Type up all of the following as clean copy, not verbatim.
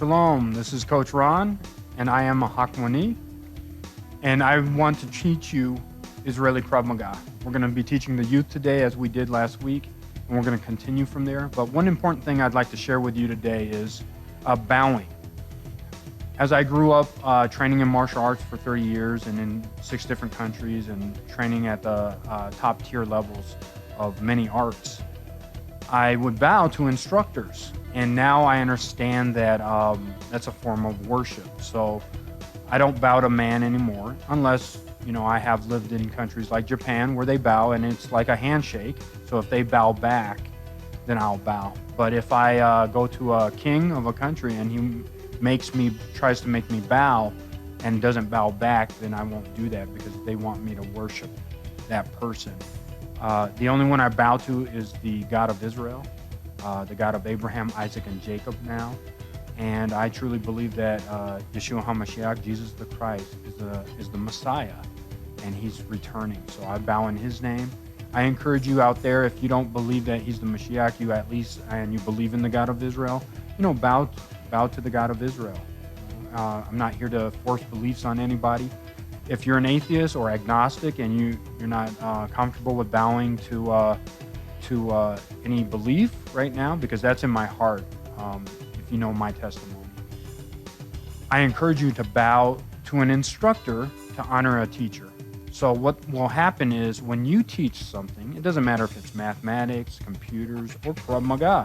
Shalom. This is Coach Ron, and I am a Hakmoni, and I want to teach you Israeli Krav Maga. We're going to be teaching the youth today as we did last week, and we're going to continue from there. But one important thing I'd like to share with you today is bowing. As I grew up training in martial arts for 30 years and in 6 different countries and training at the top tier levels of many arts, I would bow to instructors. And now I understand that that's a form of worship. So I don't bow to man anymore, unless, I have lived in countries like Japan where they bow and it's like a handshake. So if they bow back, then I'll bow. But if I go to a king of a country and he tries to make me bow and doesn't bow back, then I won't do that because they want me to worship that person. The only one I bow to is the God of Israel, the God of Abraham, Isaac, and Jacob now. And I truly believe that Yeshua HaMashiach, Jesus the Christ, is the Messiah, and he's returning. So I bow in his name. I encourage you out there, if you don't believe that he's the Mashiach, and you believe in the God of Israel, bow to the God of Israel. I'm not here to force beliefs on anybody. If you're an atheist or agnostic and you're not comfortable with bowing to any belief right now, because that's in my heart, if you know my testimony, I encourage you to bow to an instructor to honor a teacher. So what will happen is when you teach something, it doesn't matter if it's mathematics, computers, or Krav Maga,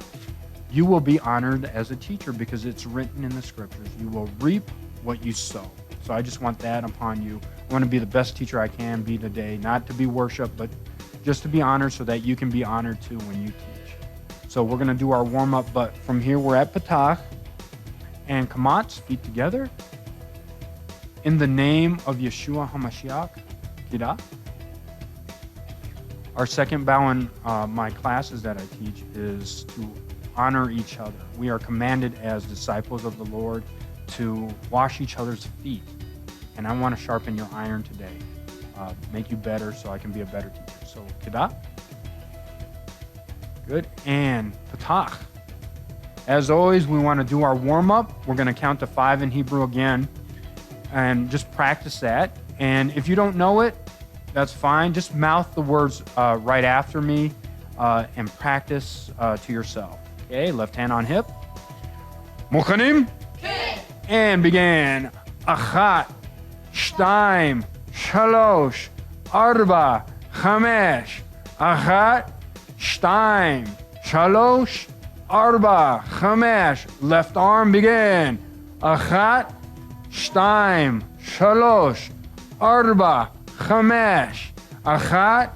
you will be honored as a teacher because it's written in the scriptures. You will reap what you sow. So I just want that upon you. I want to be the best teacher I can be today, not to be worshiped, but just to be honored so that you can be honored too when you teach. So we're going to do our warm-up, but from here we're at Patach and Kamatz, feet together. In the name of Yeshua HaMashiach, Kida. Our second bow in my classes that I teach is to honor each other. We are commanded as disciples of the Lord to wash each other's feet. And I want to sharpen your iron today, make you better so I can be a better teacher. So, Kida. Good. And Patach. As always, we want to do our warm-up. We're going to count to 5 in Hebrew again and just practice that. And if you don't know it, that's fine. Just mouth the words right after me and practice to yourself. Okay, left hand on hip. Muchanim. And begin. Achat, shtaim, shalosh, arba, chamesh. Achat, shtaim, shalosh, arba, chamesh. Left arm, begin. Achat, shtaim, shalosh, arba, chamesh. Achat,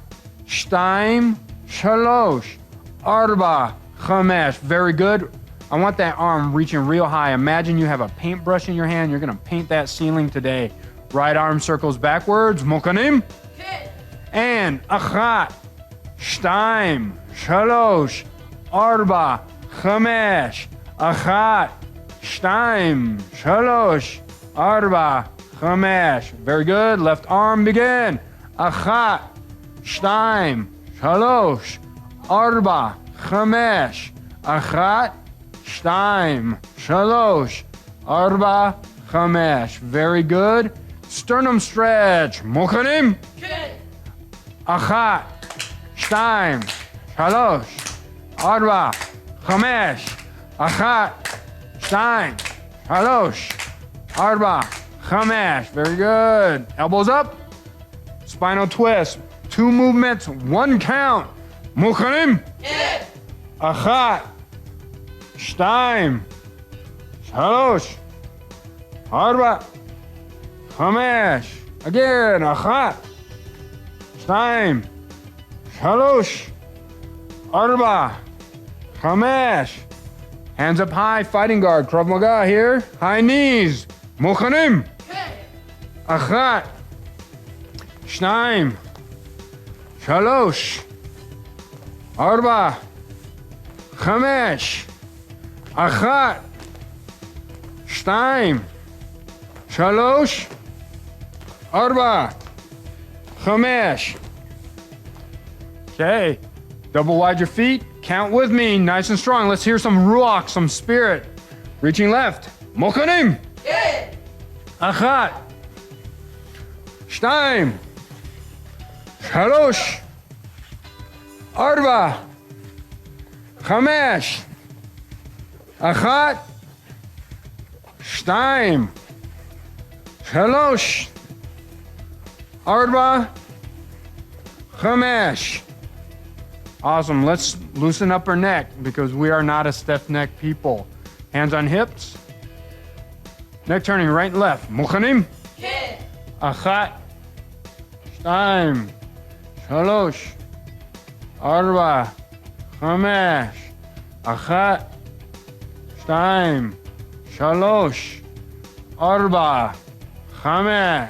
shtaim, shalosh, arba, chamesh. Very good. I want that arm reaching real high. Imagine you have a paintbrush in your hand. You're going to paint that ceiling today. Right arm circles backwards. Mokanim. And achat, shtaim, shalosh, arba, chamesh. Achat, shtaim, shalosh, arba, chamesh. Very good. Left arm begin. Achat, shtaim, shalosh, arba, chamesh. Achat, shtaim, shalosh, arba, chamesh. Very good. Sternum stretch. Mochanim. Achat, shtaim, shalosh, arba, chamesh. Achat, shtaim, shalosh, arba, chamesh. Very good. Elbows up. Spinal twist. 2 movements, 1 count. Mochanim. Achat, shtaim, shalosh, arba, chamesh. Again, achat, shtaim, shalosh, arba, chamesh. Hands up high, fighting guard, Krav Maga here. High knees, muchanim. Achat, shtaim, shalosh, arba, chamesh. Achat, shtaim, shalosh, arba, chamesh. Okay, double wide your feet. Count with me, nice and strong. Let's hear some ruach, some spirit. Reaching left. מוכנים? כן! 1, 2, 3, 4, 5, 1, 2, 3, 4, 5. Awesome. Let's loosen up our neck because we are not a stiff neck people. Hands on hips. Neck turning right and left. מוכנים? כן! 1, 2, 3, 4, 5. 1, 2, 3, 4, 5.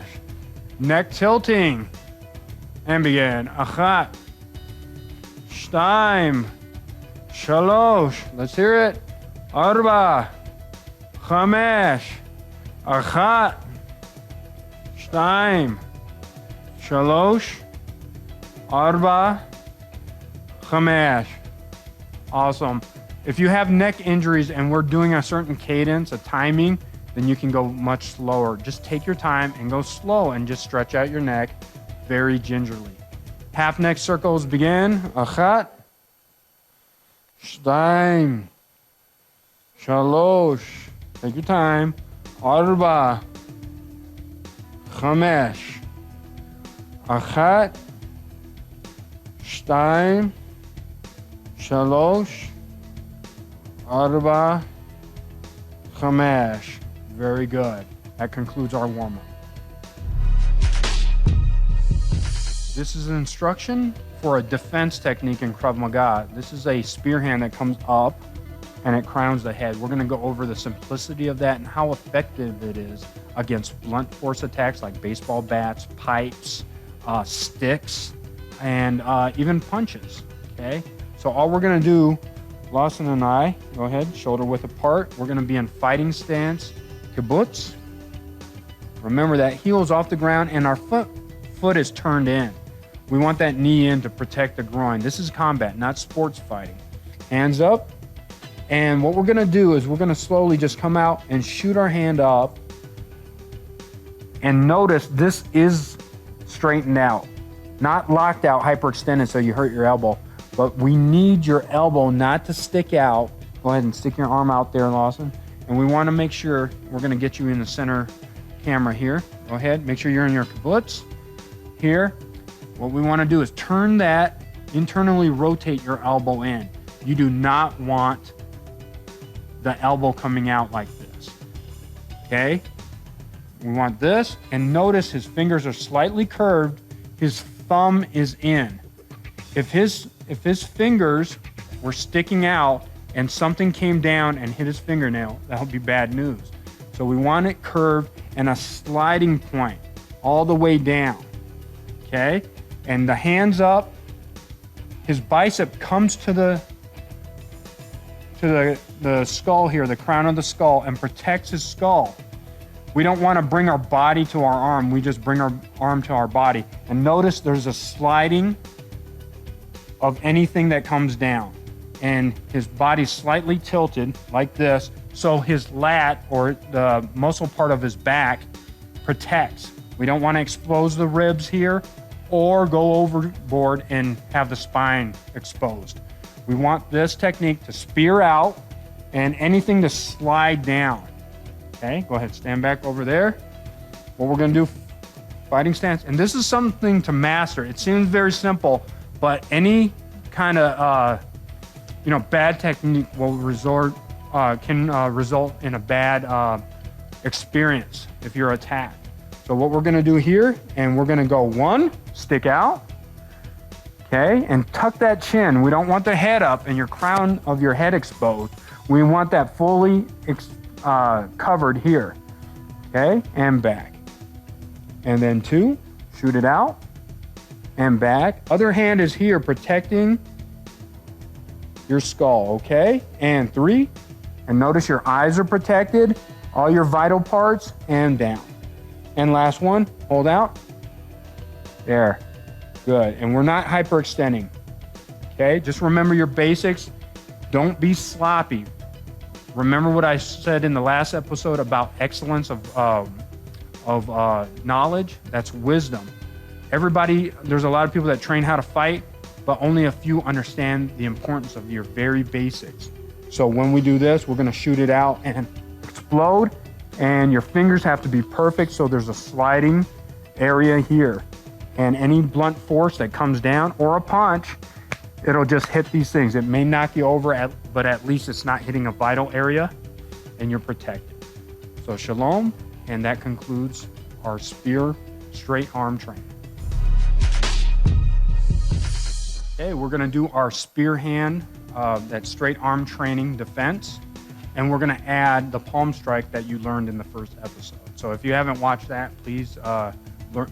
Neck tilting. And begin. 1, 2, 3. Let's hear it. 4, 5. 1, 2, 3, 4, 5. Awesome. If you have neck injuries and we're doing a certain cadence, a timing, then you can go much slower. Just take your time and go slow and just stretch out your neck very gingerly. Half neck circles begin. 1, 2, 3. Take your time. 4, 5. 1, 2, 3, 4, 5. Very good. That concludes our warm-up. This is an instruction for a defense technique in Krav Maga. This is a spear hand that comes up and it crowns the head. We're going to go over the simplicity of that and how effective it is against blunt force attacks like baseball bats, pipes, sticks, and even punches. Okay? So all we're going to do, Lawson and I, go ahead, shoulder width apart. We're going to be in fighting stance, kibbutz. Remember that heel is off the ground and our foot is turned in. We want that knee in to protect the groin. This is combat, not sports fighting. Hands up. And what we're going to do is we're going to slowly just come out and shoot our hand up. And notice this is straightened out, not locked out, hyperextended so you hurt your elbow. But we need your elbow not to stick out. Go ahead and stick your arm out there, Lawson. And we want to make sure we're going to get you in the center camera here. Go ahead. Make sure you're in your kibbutz here. What we want to do is turn that, internally rotate your elbow in. You do not want the elbow coming out like this. Okay? We want this, and notice his fingers are slightly curved. His thumb is in. If his fingers were sticking out and something came down and hit his fingernail, that would be bad news. So we want it curved and a sliding point all the way down. Okay? And the hands up, his bicep comes to the skull here, the crown of the skull, and protects his skull. We don't want to bring our body to our arm. We just bring our arm to our body. And notice there's a sliding of anything that comes down. And his body's slightly tilted like this, so his lat, or the muscle part of his back, protects. We don't want to expose the ribs here or go overboard and have the spine exposed. We want this technique to spear out and anything to slide down. Okay, go ahead, stand back over there. What we're going to do, fighting stance, and this is something to master. It seems very simple, but any kind of bad technique will can result in a bad experience if you're attacked. So what we're going to do here, and we're going to go 1, stick out, okay, and tuck that chin. We don't want the head up and your crown of your head exposed. We want that fully covered here, okay, and back. And then 2, shoot it out, and back. Other hand is here protecting your skull, okay? And 3, and notice your eyes are protected, all your vital parts, and down. And last one, hold out. There, good. And we're not hyperextending, okay? Just remember your basics. Don't be sloppy. Remember what I said in the last episode about excellence of knowledge? That's wisdom. Everybody, there's a lot of people that train how to fight, but only a few understand the importance of your very basics. So when we do this, we're gonna shoot it out and explode, and your fingers have to be perfect, so there's a sliding area here. And any blunt force that comes down or a punch, it'll just hit these things. It may knock you over, but at least it's not hitting a vital area and you're protected. So shalom, and that concludes our spear straight arm training. Okay, we're gonna do our spear hand, that straight arm training defense, and we're gonna add the palm strike that you learned in the first episode. So if you haven't watched that, please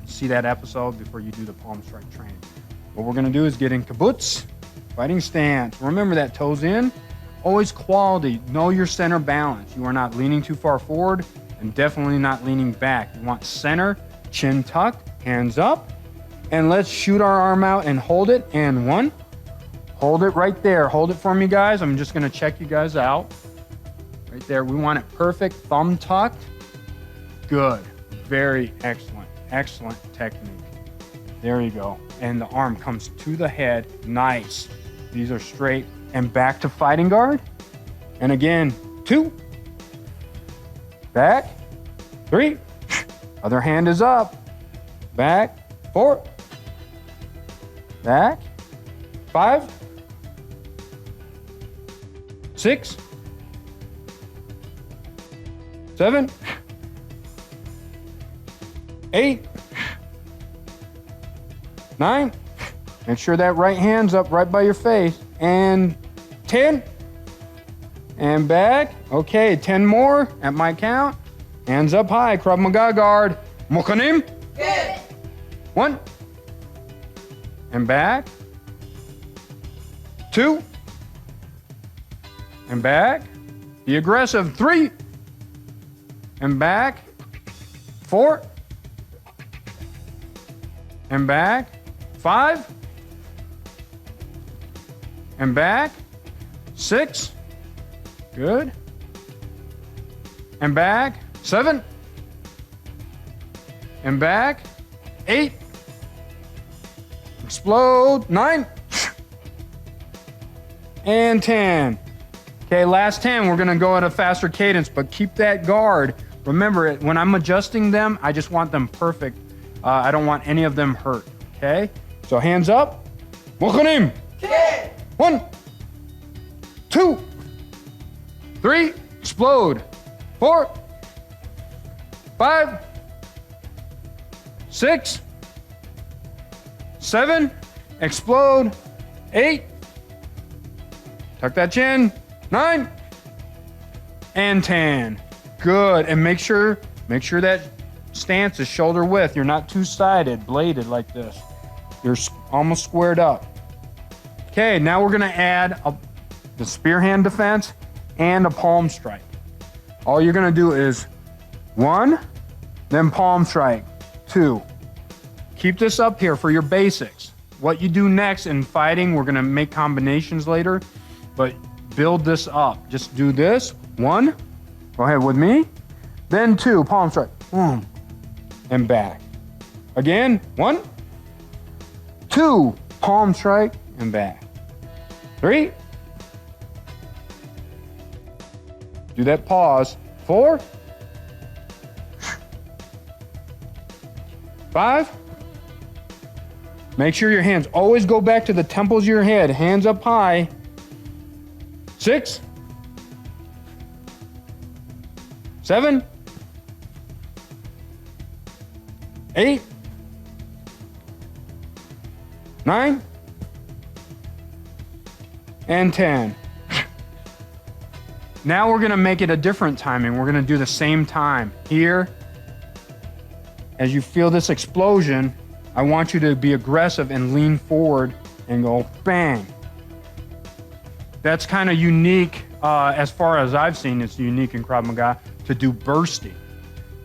see that episode before you do the palm strike training. What we're gonna do is get in kibbutz, fighting stance. Remember that toes in, always quality. Know your center balance. You are not leaning too far forward and definitely not leaning back. You want center, chin tucked, hands up, and let's shoot our arm out and hold it. And one, hold it right there. Hold it for me, guys. I'm just gonna check you guys out. Right there, we want it perfect, thumb tucked. Good, very excellent, excellent technique. There you go. And the arm comes to the head, nice. These are straight, and back to fighting guard. And again, 2, back, 3, other hand is up, back, 4, back, 5, 6, 7, 8, 9, make sure that right hand's up right by your face, and 10, and back. Okay, 10 more at my count. Hands up high, Krav Maga guard. Mukanim. 1, and back. 2, and back. Be aggressive. 3, and back. 4, and back. 5, and back. 6, good, and back. 7, and back. 8, explode. 9, and 10. Okay, last 10, we're gonna go at a faster cadence, but keep that guard. Remember, when I'm adjusting them, I just want them perfect. I don't want any of them hurt, okay? So hands up. 1, 2, 3, explode. 4, 5, 6, 7, explode. 8, tuck that chin. 9, and 10. Good, and make sure that stance is shoulder width. You're not two-sided, bladed like this. You're almost squared up. Okay, now we're gonna add the spear hand defense and a palm strike. All you're gonna do is 1, then palm strike, 2. Keep this up here for your basics. What you do next in fighting, we're gonna make combinations later, but build this up. Just do this, 1, go ahead with me, then 2, palm strike, boom, and back. Again, 1, 2, palm strike, and back. 3, do that pause. 4, 5, make sure your hands always go back to the temples of your head, hands up high. 6, 7, 8, 9, and 10. Now we're gonna make it a different timing. We're gonna do the same time. Here, as you feel this explosion, I want you to be aggressive and lean forward and go bang. That's kind of unique, as far as I've seen, it's unique in Krav Maga to do bursting,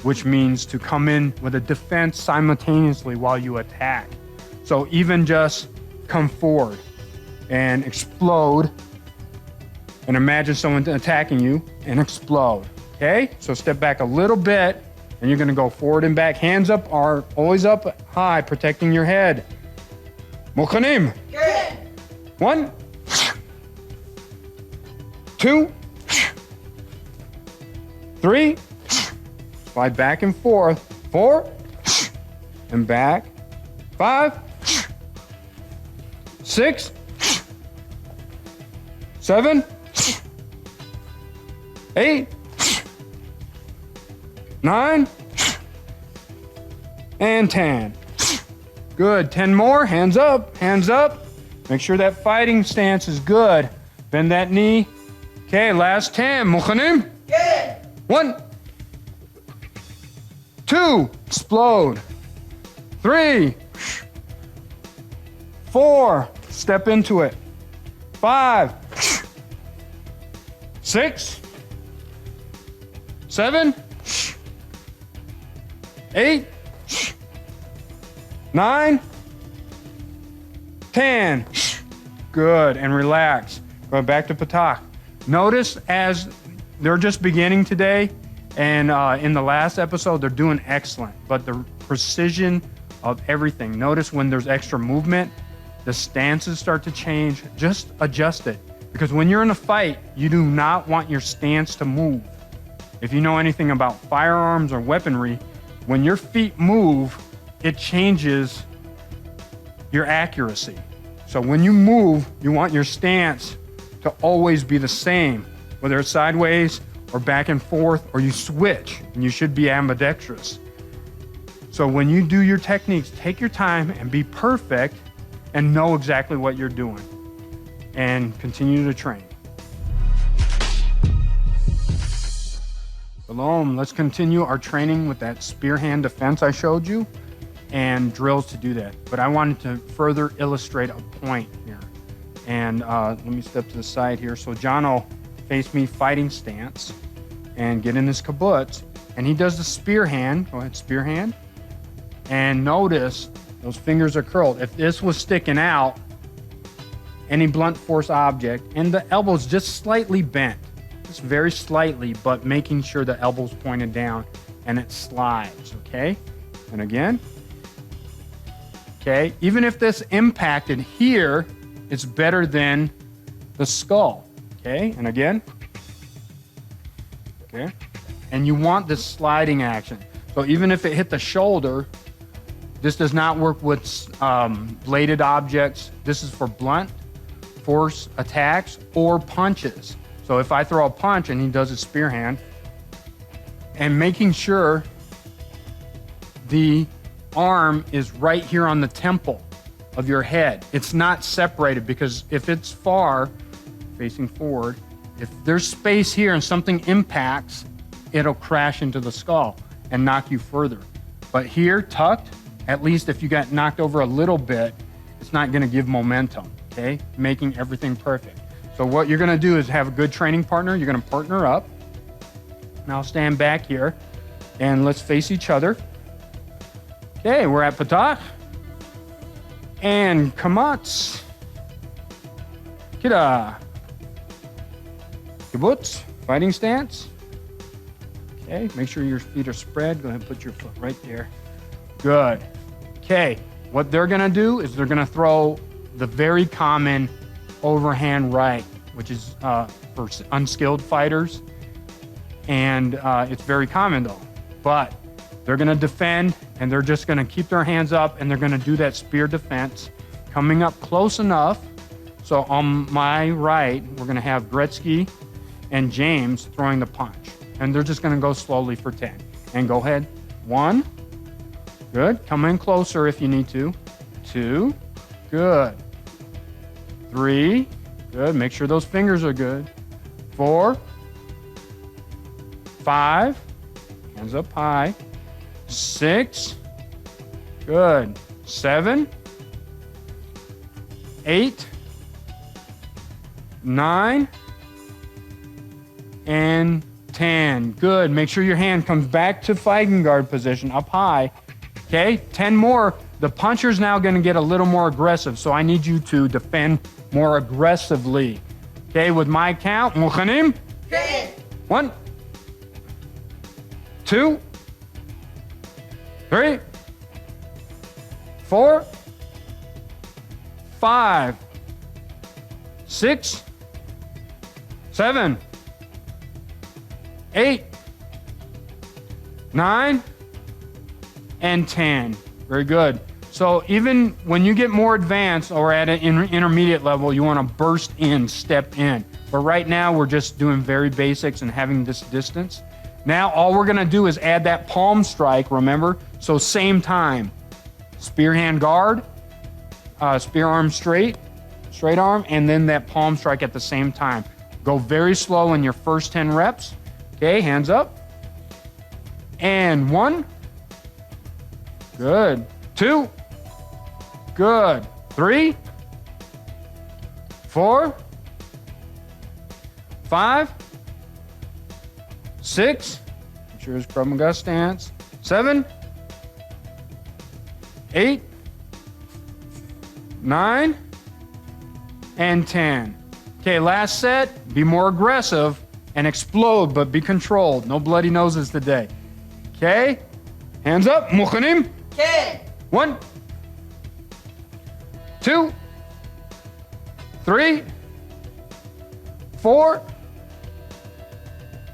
which means to come in with a defense simultaneously while you attack. So even just come forward and explode and imagine someone attacking you and explode. Okay? So step back a little bit, and you're gonna go forward and back. Hands up are always up high, protecting your head. Mukhanim. Good. 1, 2, 3, slide back and forth. 4, and back. 5, 6, 7, 8, 9, and 10. Good. 10 more. Hands up. Hands up. Make sure that fighting stance is good. Bend that knee. Okay, last 10. Mukhanim. Good. 1, 2, explode. 3, 4, step into it. 5, 6, 7, 8, 9, 10. Good, and relax. Going back to Patak. Notice as they're just beginning today, and in the last episode, they're doing excellent, but the precision of everything. Notice when there's extra movement, the stances start to change. Just adjust it, because when you're in a fight, you do not want your stance to move. If you know anything about firearms or weaponry, when your feet move, it changes your accuracy. So when you move, you want your stance to always be the same, whether it's sideways or back and forth, or you switch, and you should be ambidextrous. So when you do your techniques, take your time and be perfect and know exactly what you're doing, and continue to train. Shalom, let's continue our training with that spear hand defense I showed you, and drills to do that. But I wanted to further illustrate a point here. And let me step to the side here. So John will face me fighting stance and get in his kibbutz, and he does the spear hand. Go ahead, spear hand. And notice those fingers are curled. If this was sticking out, any blunt force object, and the elbow's just slightly bent, just very slightly, but making sure the elbow's pointed down and it slides, okay? And again, okay? Even if this impacted here, it's better than the skull, okay? And again, okay? And you want this sliding action. So even if it hit the shoulder, this does not work with bladed objects. This is for blunt force attacks or punches. So if I throw a punch and he does a spear hand, and making sure the arm is right here on the temple of your head. It's not separated, because if it's far, facing forward, if there's space here and something impacts, it'll crash into the skull and knock you further. But here, tucked, at least if you got knocked over a little bit, it's not gonna give momentum, okay? Making everything perfect. So what you're gonna do is have a good training partner. You're gonna partner up. Now stand back here and let's face each other. Okay, we're at Patach. And Kamatz. Kida. Kibbutz, fighting stance. Okay, make sure your feet are spread. Go ahead and put your foot right there. Good. Okay, what they're gonna do is they're gonna throw the very common overhand right, which is for unskilled fighters. And it's very common though. But they're gonna defend, and they're just gonna keep their hands up, and they're gonna do that spear defense, coming up close enough. So on my right, we're gonna have Gretzky and James throwing the punch. And they're just gonna go slowly for 10. And go ahead, 1, good, come in closer if you need to. 2, good. 3, good, make sure those fingers are good. 4, 5, hands up high. 6, good. 7, 8, 9, and 10. Good. Make sure your hand comes back to fighting guard position, up high. Okay, 10 more. The puncher's now going to get a little more aggressive, so I need you to defend more aggressively. Okay, with my count. مخنم. 1, 2, 3, 4, 5, 6, 7, 8, 9, and 10. Very good. So even when you get more advanced or at an intermediate level, you want to burst in, step in. But right now, we're just doing very basics and having this distance. Now, all we're going to do is add that palm strike, remember? So same time. Spear hand guard, spear arm straight arm, and then that palm strike at the same time. Go very slow in your first 10 reps. Okay, hands up. And 1. Good. 2. Good. 3. 4. 5. 6. Make sure it's Krav Maga stance. 7. 8. 9. And 10. Okay, last set. Be more aggressive and explode, but be controlled. No bloody noses today. Okay? Hands up. مخنم. 1, 2, 3, 4,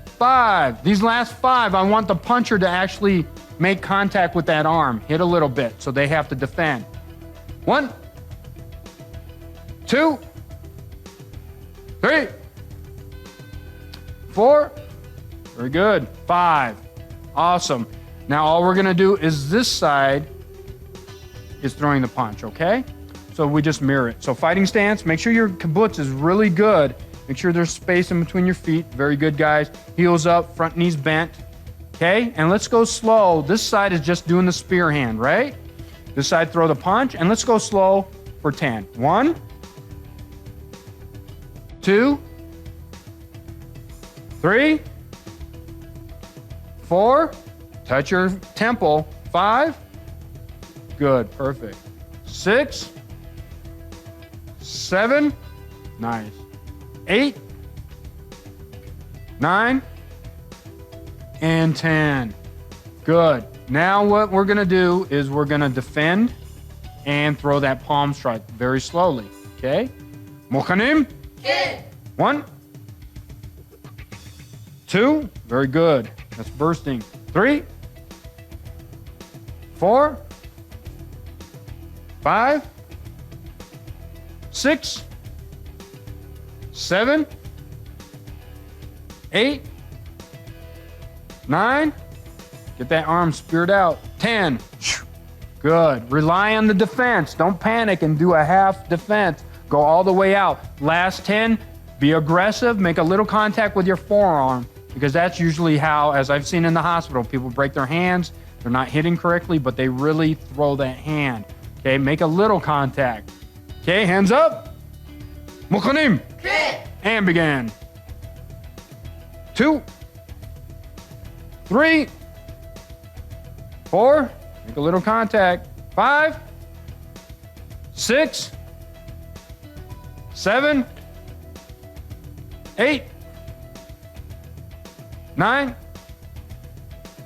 5. These last 5, I want the puncher to actually make contact with that arm. Hit a little bit, so they have to defend. 1, 2, 3, 4. Very good. 5. Awesome. Now all we're going to do is this side is throwing the punch, okay? So we just mirror it. So fighting stance, make sure your kibbutz is really good. Make sure there's space in between your feet. Very good, guys. Heels up, front knees bent. Okay? And let's go slow. This side is just doing the spear hand, right? This side, throw the punch. And let's go slow for 10. 1, 2, 3, 4. Touch your temple. 5. Good, perfect. 6, 7, nice. 8, 9, and 10. Good. Now what we're going to do is we're going to defend and throw that palm strike very slowly. Okay? مخنم. 1, 2, very good. That's bursting. 3, 4, 5, 6, 7, 8, 9. Get that arm speared out. 10. Good. Rely on the defense. Don't panic and do a half defense. Go all the way out. Last 10, be aggressive. Make a little contact with your forearm, because that's usually how, as I've seen in the hospital, people break their hands. They're not hitting correctly, but they really throw that hand. Okay, make a little contact. Okay, hands up. مخنم. And begin. 2, 3, 4. Make a little contact. 5, 6, 7, 8, 9,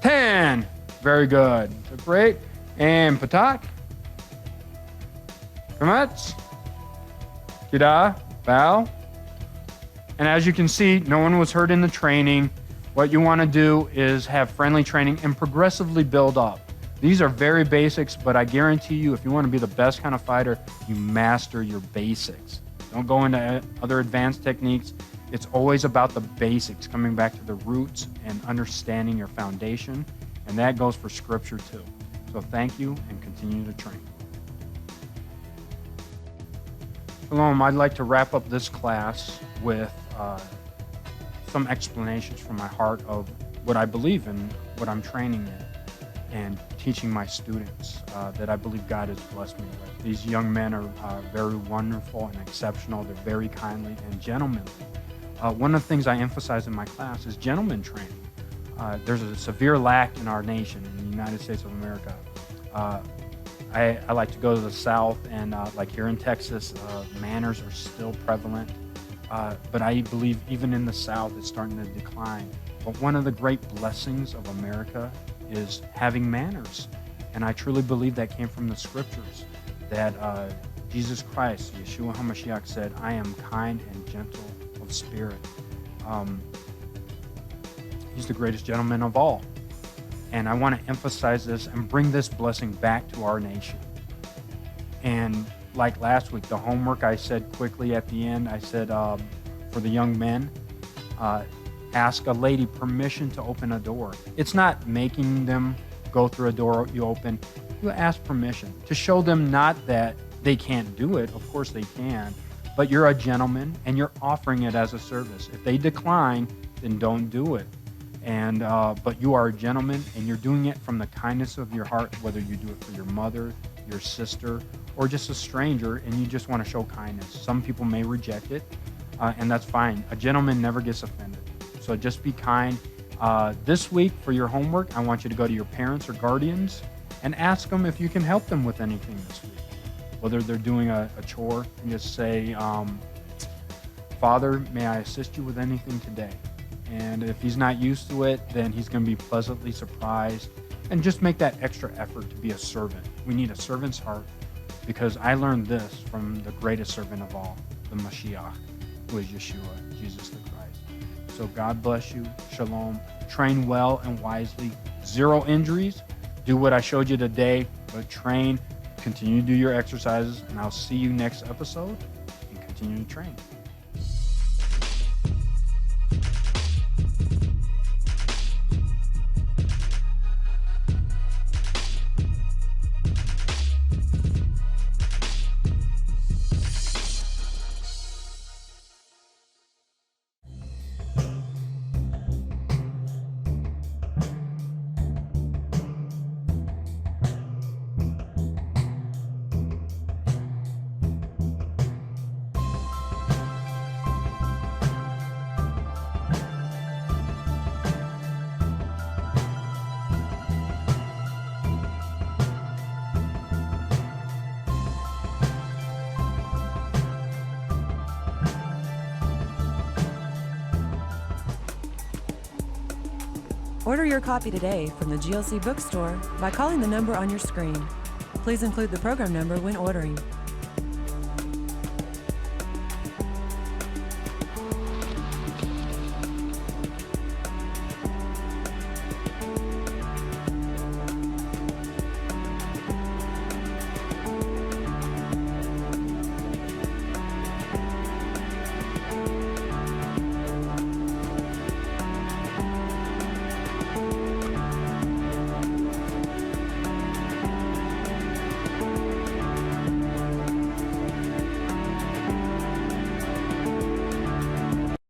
10. Very good. So great. And patak. Kamatz. Kida. Bow. And as you can see, no one was hurt in the training. What you want to do is have friendly training and progressively build up. These are very basics, but I guarantee you, if you want to be the best kind of fighter, you master your basics. Don't go into other advanced techniques. It's always about the basics, coming back to the roots and understanding your foundation. And that goes for scripture too. So thank you and continue to train. Shalom, I'd like to wrap up this class with some explanations from my heart of what I believe in, what I'm training in, and teaching my students that I believe God has blessed me with. These young men are very wonderful and exceptional. They're very kindly and gentlemanly. One of the things I emphasize in my class is gentleman training. There's a severe lack in our nation, in the United States of America. I like to go to the South, and like here in Texas, manners are still prevalent. but I believe even in the South it's starting to decline. But one of the great blessings of America is having manners. And I truly believe that came from the scriptures, that Jesus Christ, Yeshua HaMashiach, said, I am kind and gentle of spirit. He's the greatest gentleman of all. And I want to emphasize this and bring this blessing back to our nation. And like last week, the homework I said quickly at the end, I said for the young men, ask a lady permission to open a door. It's not making them go through a door you open. You ask permission to show them not that they can't do it. Of course they can, but you're a gentleman and you're offering it as a service. If they decline, then don't do it. And but you are a gentleman and you're doing it from the kindness of your heart, whether you do it for your mother, your sister, or just a stranger, and you just want to show kindness. Some people may reject it, and that's fine. A gentleman never gets offended. So just be kind. This week for your homework, I want you to go to your parents or guardians and ask them if you can help them with anything this week. Whether they're doing a chore, and just say, Father, may I assist you with anything today? And if he's not used to it, then he's going to be pleasantly surprised. And just make that extra effort to be a servant. We need a servant's heart, because I learned this from the greatest servant of all, the Mashiach, who is Yeshua, Jesus the Christ. So God bless you. Shalom. Train well and wisely. 0 injuries. Do what I showed you today, but train. Continue to do your exercises, and I'll see you next episode, and continue to train. Order your copy today from the GLC bookstore by calling the number on your screen. Please include the program number when ordering.